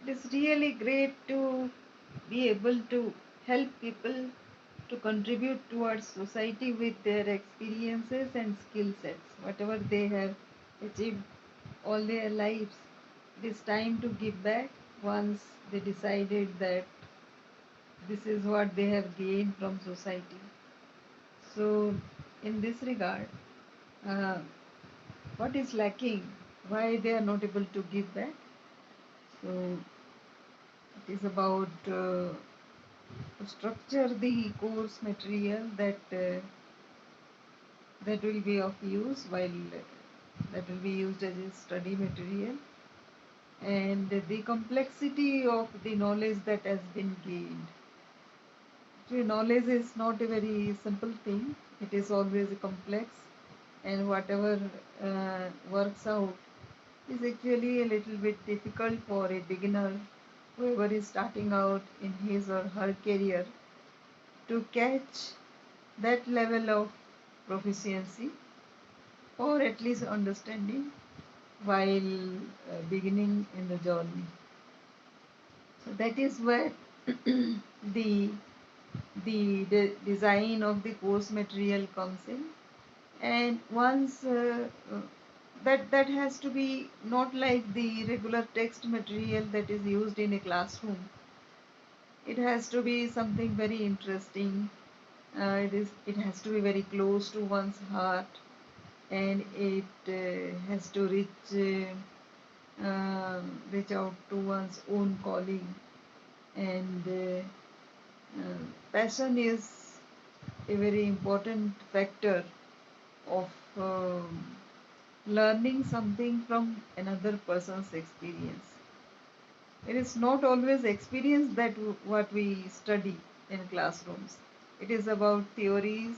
It is really great to be able to help people to contribute towards society with their experiences and skill sets, whatever they have achieved all their lives. It is time to give back once they decided that this is what they have gained from society. So, in this regard, uh, what is lacking? Why they are not able to give back? So, it is about structure the course material that will be of use while that will be used as a study material, and the complexity of the knowledge that has been gained. Actually, knowledge is not a very simple thing. It is always complex, and whatever works out is actually a little bit difficult for a beginner, whoever is starting out in his or her career, to catch that level of proficiency or at least understanding while beginning in the journey. So that is where the design of the course material comes in, and once that has to be not like the regular text material that is used in a classroom. It has to be something very interesting. It has to be very close to one's heart, and it has to reach out to one's own calling, and passion is a very important factor of learning something from another person's experience. It is not always experience that what we study in classrooms. It is about theories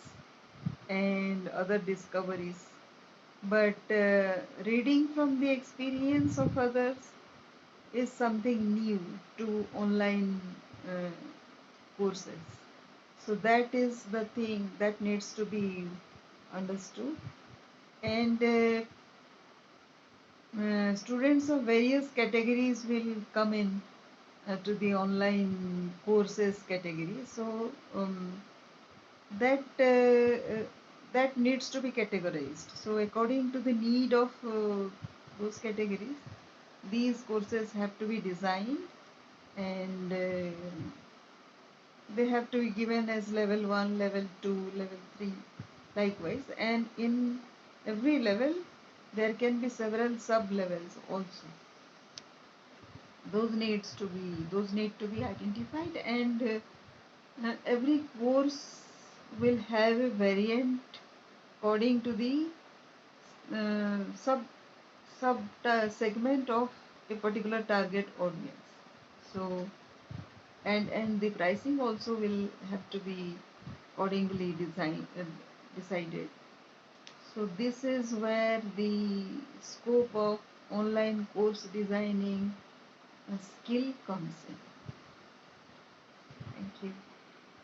and other discoveries. But reading from the experience of others is something new to online uh, courses. So that is the thing that needs to be understood. And students of various categories will come in to the online courses category. So that that needs to be categorized. So according to the need of those categories, these courses have to be designed, and they have to be given as level 1, level 2, level 3, likewise. And in every level, there can be several sub levels also. Those need to be identified, and every course will have a variant according to the sub segment of a particular target audience. So, and the pricing also will have to be accordingly decided. So this is where the scope of online course designing skill comes in. Thank you.